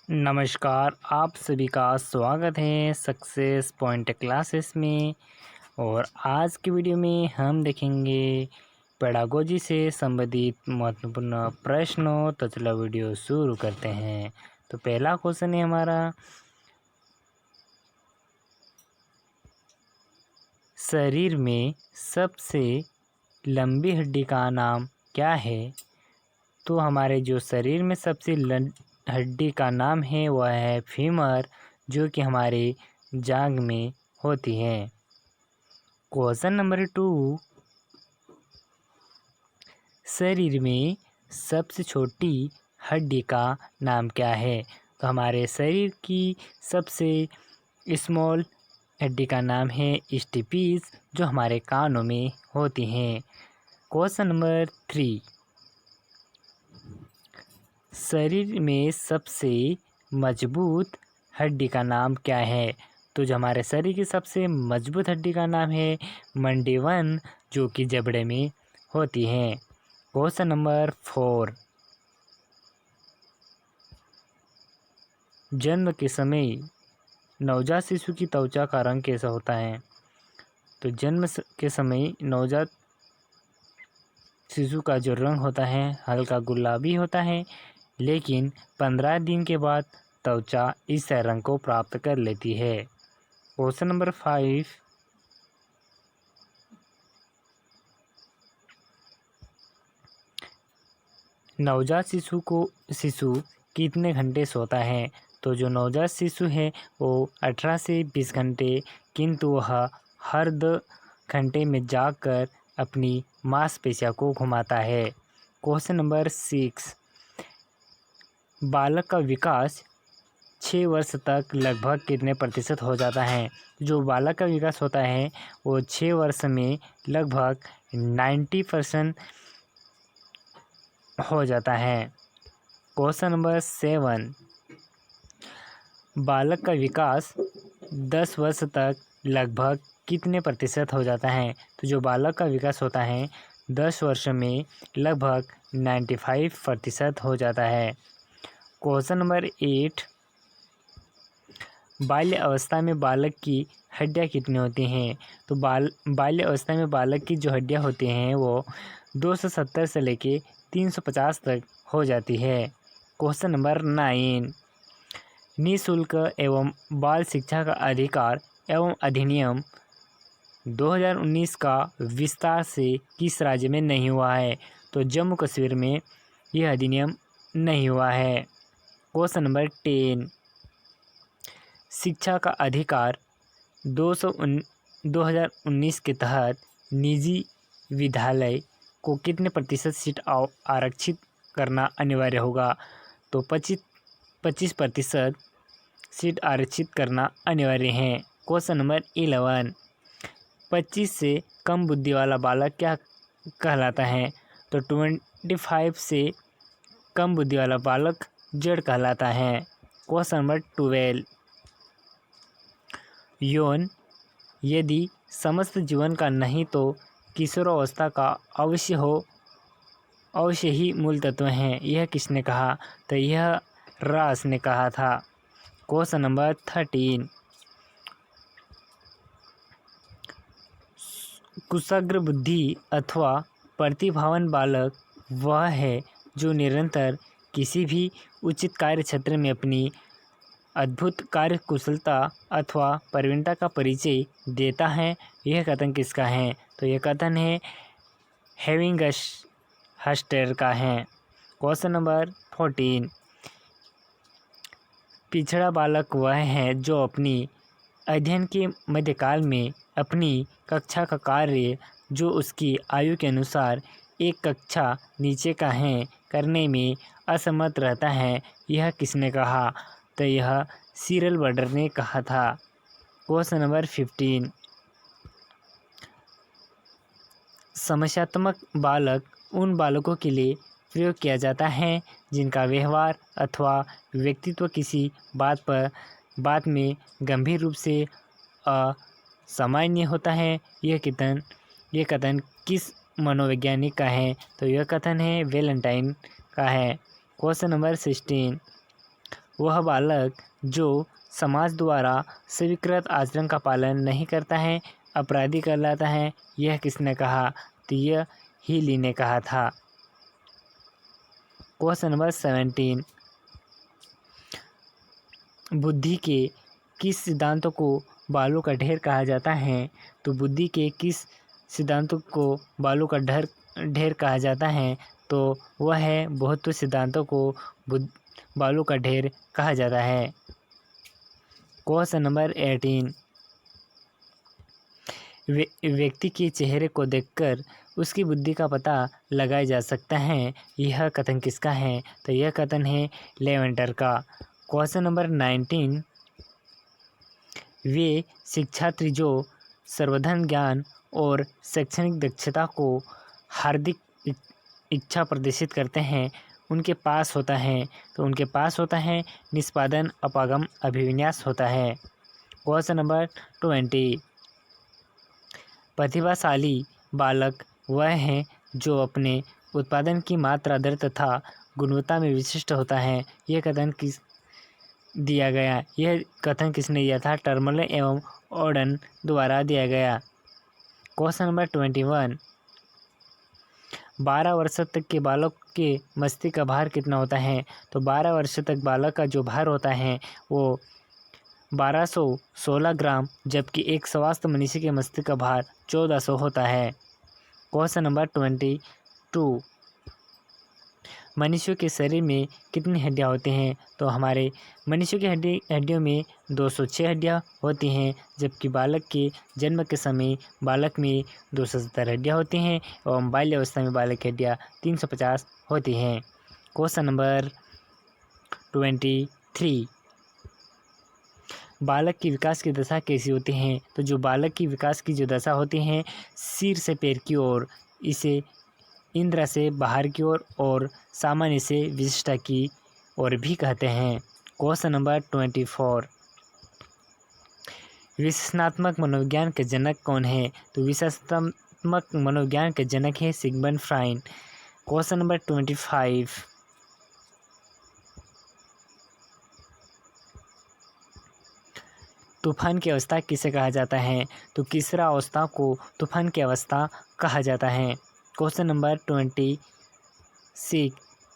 नमस्कार, आप सभी का स्वागत है सक्सेस पॉइंट क्लासेस में। और आज की वीडियो में हम देखेंगे पेडागोजी से संबंधित महत्वपूर्ण प्रश्नों। तो चलो वीडियो शुरू करते हैं। तो पहला क्वेश्चन है हमारा, शरीर में सबसे लंबी हड्डी का नाम क्या है? तो हमारे जो शरीर में सबसे हड्डी का नाम है वह है फीमर, जो कि हमारे जांघ में होती है। क्वेश्चन नंबर 2, शरीर में सबसे छोटी हड्डी का नाम क्या है? तो हमारे शरीर की सबसे स्मॉल हड्डी का नाम है स्टिपीज, जो हमारे कानों में होती हैं। क्वेश्चन नंबर 3, शरीर में सबसे मजबूत हड्डी का नाम क्या है? तो जो हमारे शरीर की सबसे मजबूत हड्डी का नाम है मंडीबल, जो कि जबड़े में होती है। क्वेश्चन नंबर 4, जन्म के समय नवजात शिशु की त्वचा का रंग कैसा होता है? तो जन्म के समय नवजात शिशु का जो रंग होता है हल्का गुलाबी होता है, लेकिन 15 दिन के बाद त्वचा इस रंग को प्राप्त कर लेती है। क्वेश्चन नंबर 5, नवजात शिशु कितने घंटे सोता है? तो जो नवजात शिशु है वो 18 से 20 घंटे, किंतु वह हर 2 घंटे में जागकर अपनी मांसपेशियों को घुमाता है। क्वेश्चन नंबर 6, बालक का विकास 6 वर्ष तक लगभग कितने प्रतिशत हो जाता है? जो बालक का विकास होता है वो 6 वर्ष में लगभग 90% हो जाता है। क्वेश्चन नंबर 7, बालक का विकास 10 वर्ष तक लगभग कितने प्रतिशत हो जाता है? तो जो बालक का विकास होता है 10 वर्ष में लगभग 95% हो जाता है। क्वेश्चन नंबर 8, बाल्य अवस्था में बालक की हड्डियां कितनी होती हैं? तो बाल्य अवस्था में बालक की जो हड्डियां होती हैं वो 270 से लेके 350 तक हो जाती है। क्वेश्चन नंबर 9, निःशुल्क एवं बाल शिक्षा का अधिकार एवं अधिनियम 2019 का विस्तार से किस राज्य में नहीं हुआ है? तो जम्मू कश्मीर में यह अधिनियम नहीं हुआ है। क्वेश्चन नंबर 10, शिक्षा का अधिकार 2019 के तहत निजी विद्यालय को कितने प्रतिशत सीट आरक्षित करना अनिवार्य होगा? तो 25% सीट आरक्षित करना अनिवार्य है। क्वेश्चन नंबर 11, 25 से कम बुद्धि वाला बालक क्या कहलाता है? तो 25 से कम बुद्धि वाला बालक जड़ कहलाता है। क्वेश्चन नंबर 12, यौन यदि समस्त जीवन का नहीं तो किशोरावस्था का अवश्य ही मूल तत्व है, यह किसने कहा? तो यह रास ने कहा था। क्वेश्चन नंबर 13, कुशाग्र बुद्धि अथवा प्रतिभावान बालक वह है जो निरंतर किसी भी उचित कार्य क्षेत्र में अपनी अद्भुत कार्य कुशलता अथवा प्रवीणता का परिचय देता है। यह कथन किसका है? तो यह कथन है हेविंगहर्स्ट का है। क्वेश्चन नंबर 14, पिछड़ा बालक वह है जो अपनी अध्ययन के मध्यकाल में अपनी कक्षा का कार्य जो उसकी आयु के अनुसार एक कक्षा नीचे का है करने में असमर्थ रहता है, यह किसने कहा? तो यह सिरल बर्डर ने कहा था। क्वेश्चन नंबर 15, समस्यात्मक बालक उन बालकों के लिए प्रयोग किया जाता है जिनका व्यवहार अथवा व्यक्तित्व किसी बात में गंभीर रूप से असामान्य होता है। यह कथन किस मनोवैज्ञानिक का है? तो यह कथन है वैलेंटाइन का है। क्वेश्चन नंबर 16, वह बालक जो समाज द्वारा स्वीकृत आचरण का पालन नहीं करता है अपराधी कहलाता है। यह किसने कहा? तो यह हीली ने कहा था। क्वेश्चन नंबर 17, बुद्धि के किस सिद्धांतों को बालों का ढेर कहा जाता है? तो बुद्धि के किस सिद्धांतों को बालों का ढेर कहा जाता है? तो वह है बहुत्व सिद्धांतों को बालों का ढेर कहा जाता है। क्वेश्चन नंबर 18, व्यक्ति के चेहरे को देखकर उसकी बुद्धि का पता लगाया जा सकता है। यह कथन किसका है? तो यह कथन है लेवेंटर का। क्वेश्चन नंबर 19, वे शिक्षार्थी जो सर्वधन ज्ञान और शैक्षणिक दक्षता को हार्दिक इच्छा प्रदर्शित करते हैं उनके पास होता है। तो उनके पास होता है निष्पादन अपागम अभिविन्यास होता है। क्वेश्चन नंबर 20, प्रतिभाशाली बालक वह है जो अपने उत्पादन की मात्रा दर तथा गुणवत्ता में विशिष्ट होता है। यह कथन किसने दिया था? टर्मले एवं ऑर्डन द्वारा दिया गया। क्वेश्चन नंबर 21, 12 वर्ष तक के बालक के मस्तिष्क का भार कितना होता है? तो 12 वर्ष तक बालक का जो भार होता है वो 1216 ग्राम, जबकि एक स्वस्थ मनुष्य के मस्तिष्क का भार 1400 होता है। क्वेश्चन नंबर 22, मनुष्य के शरीर में कितनी हड्डियां होती हैं? तो हमारे मनुष्य की हड्डियों में 206 हड्डियां होती हैं, जबकि बालक के जन्म के समय बालक में 270 हड्डियां होती हैं एवं बाल्यावस्था में बालक की हड्डियां 350 होती हैं। क्वेश्चन नंबर 23, बालक की विकास की दशा कैसी होती है? तो जो बालक की विकास की जो दशा होती है सिर से पैर की ओर, इसे इंद्र से बाहर की ओर और सामान्य से विशिष्टता की ओर भी कहते हैं। क्वेश्चन नंबर 24, विश्लेषणात्मक मनोविज्ञान के जनक कौन है? तो विश्लेषणात्मक मनोविज्ञान के जनक है सिगमंड फ्राइड। क्वेश्चन नंबर 25, तूफान की अवस्था किसे कहा जाता है? तो किसरा अवस्था को तूफान की अवस्था कहा जाता है। क्वेश्चन नंबर 26,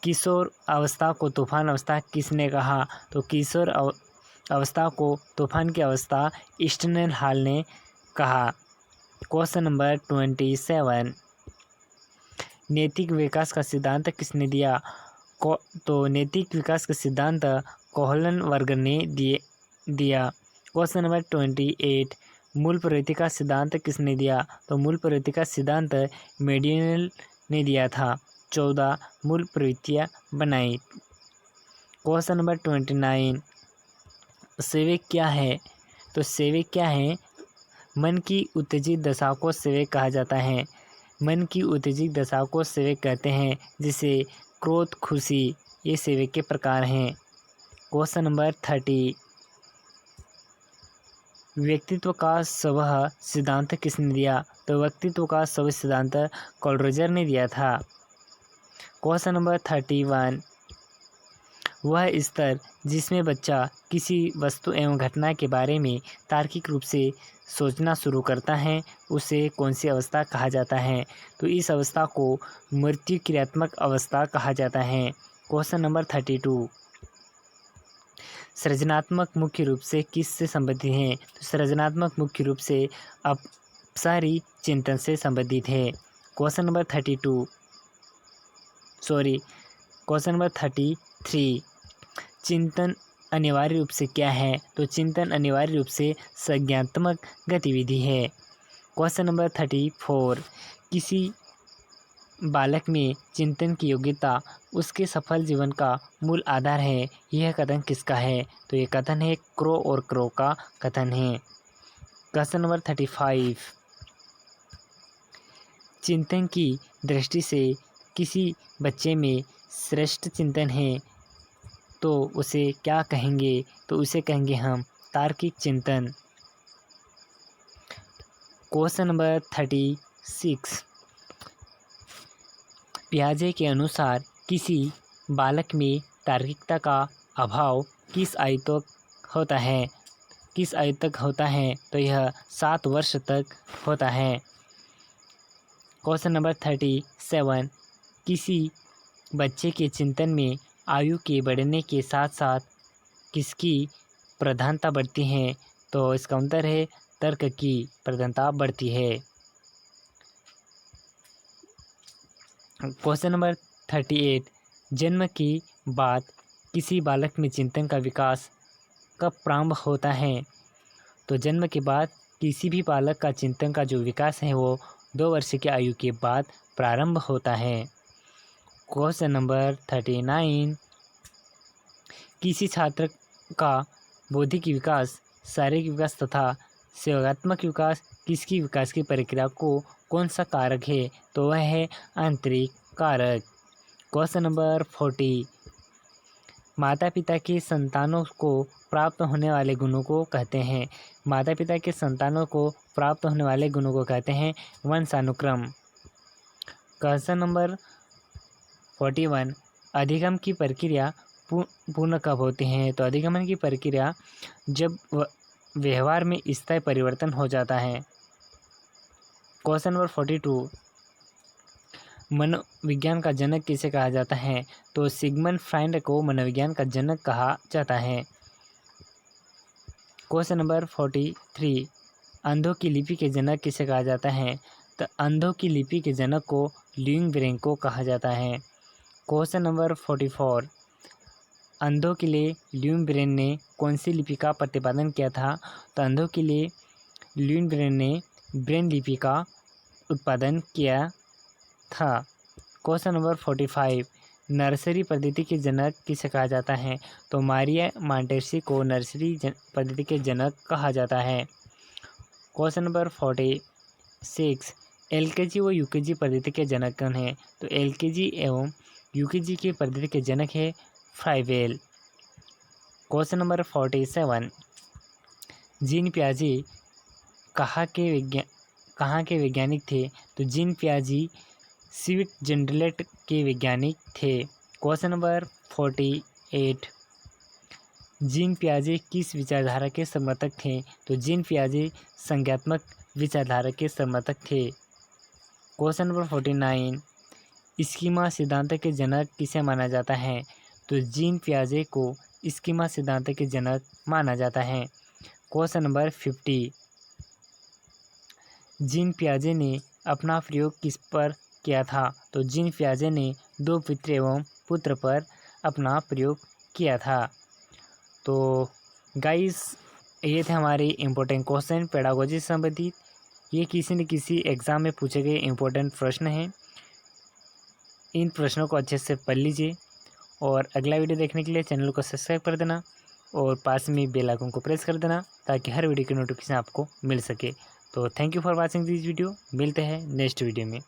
किशोर अवस्था को तूफान अवस्था किसने कहा? तो किशोर अवस्था को तूफान की अवस्था स्टैनले हॉल ने कहा। क्वेश्चन नंबर 27, नैतिक विकास का सिद्धांत किसने दिया? तो नैतिक विकास का सिद्धांत कोहलन वर्ग ने दिया। क्वेश्चन नंबर 28, मूल प्रवृत्ति का सिद्धांत किसने दिया? तो मूल प्रवृत्ति का सिद्धांत मेडियल ने दिया था। 14 मूल प्रवृत्तियाँ बनाई। क्वेश्चन नंबर 29, सेवक क्या है? तो सेवक क्या है? मन की उत्तेजित दशा को सेवक कहा जाता है। मन की उत्तेजित दशा को सेवक कहते हैं, जिसे क्रोध, खुशी ये सेवक के प्रकार हैं। क्वेश्चन नंबर 30, व्यक्तित्व का स्वभाव सिद्धांत किसने दिया? तो व्यक्तित्व का स्वभाव सिद्धांत कोलरोजर ने दिया था। क्वेश्चन नंबर 31, वह स्तर जिसमें बच्चा किसी वस्तु एवं घटना के बारे में तार्किक रूप से सोचना शुरू करता है उसे कौन सी अवस्था कहा जाता है? तो इस अवस्था को मृत्यु क्रियात्मक अवस्था कहा जाता है। क्वेश्चन नंबर 32, सृजनात्मक मुख्य रूप से किससे संबंधित है? तो सृजनात्मक मुख्य रूप से अपसारी चिंतन से संबंधित है। क्वेश्चन नंबर 33, चिंतन अनिवार्य रूप से क्या है? तो चिंतन अनिवार्य रूप से संज्ञानात्मक गतिविधि है। क्वेश्चन नंबर 34, किसी बालक में चिंतन की योग्यता उसके सफल जीवन का मूल आधार है। यह कथन किसका है? तो यह कथन है क्रो और क्रो का कथन है। क्वेश्चन नंबर 35, चिंतन की दृष्टि से किसी बच्चे में श्रेष्ठ चिंतन है तो उसे क्या कहेंगे? तो उसे कहेंगे हम तार्किक चिंतन। क्वेश्चन नंबर 36, पियाजे के अनुसार किसी बालक में तार्किकता का अभाव किस आयु तक होता है? किस आयु तक होता है? तो यह 7 वर्ष तक होता है। क्वेश्चन नंबर 37, किसी बच्चे के चिंतन में आयु के बढ़ने के साथ साथ किसकी प्रधानता बढ़ती है? तो इसका उत्तर है तर्क की प्रधानता बढ़ती है। क्वेश्चन नंबर 38, जन्म के बाद किसी बालक में चिंतन का विकास कब प्रारंभ होता है? तो जन्म के बाद किसी भी बालक का चिंतन का जो विकास है वो 2 वर्ष की आयु के बाद प्रारंभ होता है। क्वेश्चन नंबर 39, किसी छात्र का बौद्धिक विकास, शारीरिक विकास तथा संज्ञानात्मक विकास किसकी विकास की प्रक्रिया को कौन सा कारक है? तो वह है आंतरिक कारक। क्वेश्चन नंबर 40, माता पिता के संतानों को प्राप्त होने वाले गुणों को कहते हैं। माता पिता के संतानों को प्राप्त होने वाले गुणों को कहते हैं वंशानुक्रम। क्वेश्चन नंबर 41, अधिगम की प्रक्रिया पूर्ण कब होती है? तो अधिगमन की प्रक्रिया जब व्यवहार में स्थायी परिवर्तन हो जाता है। क्वेश्चन नंबर 42, मनोविज्ञान का जनक किसे कहा जाता है? तो सिगमंड फ्राइड को मनोविज्ञान का जनक कहा जाता है। क्वेश्चन नंबर 43, अंधों की लिपि के जनक किसे कहा जाता है? तो अंधों की लिपि के जनक को ल्यूइंग ब्रेन को कहा जाता है। क्वेश्चन नंबर 44, अंधों के लिए ल्यूइंग ब्रेन ने कौन सी लिपि का प्रतिपादन किया था? तो अंधों के लिए ल्यूइंग ब्रेन ने ब्रेन लिपि का उत्पादन किया था। क्वेश्चन नंबर 45, नर्सरी पद्धति के जनक किसे कहा जाता है? तो मारिया मॉन्टेसरी को नर्सरी पद्धति के जनक कहा जाता है। क्वेश्चन नंबर 46, एलकेजी व यूकेजी पद्धति के जनक कौन है? तो एलकेजी एवं यूकेजी की पद्धति के जनक है फ्राइबेल। क्वेश्चन नंबर 47, जीन पियाजे कहाँ के वैज्ञानिक थे? तो जीन पियाजे स्विट्जरलैंड के वैज्ञानिक थे। क्वेश्चन नंबर 48, जीन पियाजे किस विचारधारा के समर्थक थे? तो जीन पियाजे संज्ञानात्मक विचारधारा के समर्थक थे। क्वेश्चन नंबर 49, स्कीमा सिद्धांत के जनक किसे माना जाता है? तो जीन पियाजे को स्कीमा सिद्धांत के जनक माना जाता है। क्वेश्चन नंबर 50, जीन पियाजे ने अपना प्रयोग किस पर किया था? तो जीन पियाजे ने 2 पितृ एवं पुत्र पर अपना प्रयोग किया था। तो गाइस, ये थे हमारे इम्पोर्टेंट क्वेश्चन पेडागोजी से संबंधित। ये किसी न किसी एग्ज़ाम में पूछे गए इम्पोर्टेंट प्रश्न हैं। इन प्रश्नों को अच्छे से पढ़ लीजिए और अगला वीडियो देखने के लिए चैनल को सब्सक्राइब कर देना और पास में बेल आइकन को प्रेस कर देना ताकि हर वीडियो की नोटिफिकेशन आपको मिल सके। तो thank you for watching this video. मिलते हैं नेक्स्ट वीडियो में।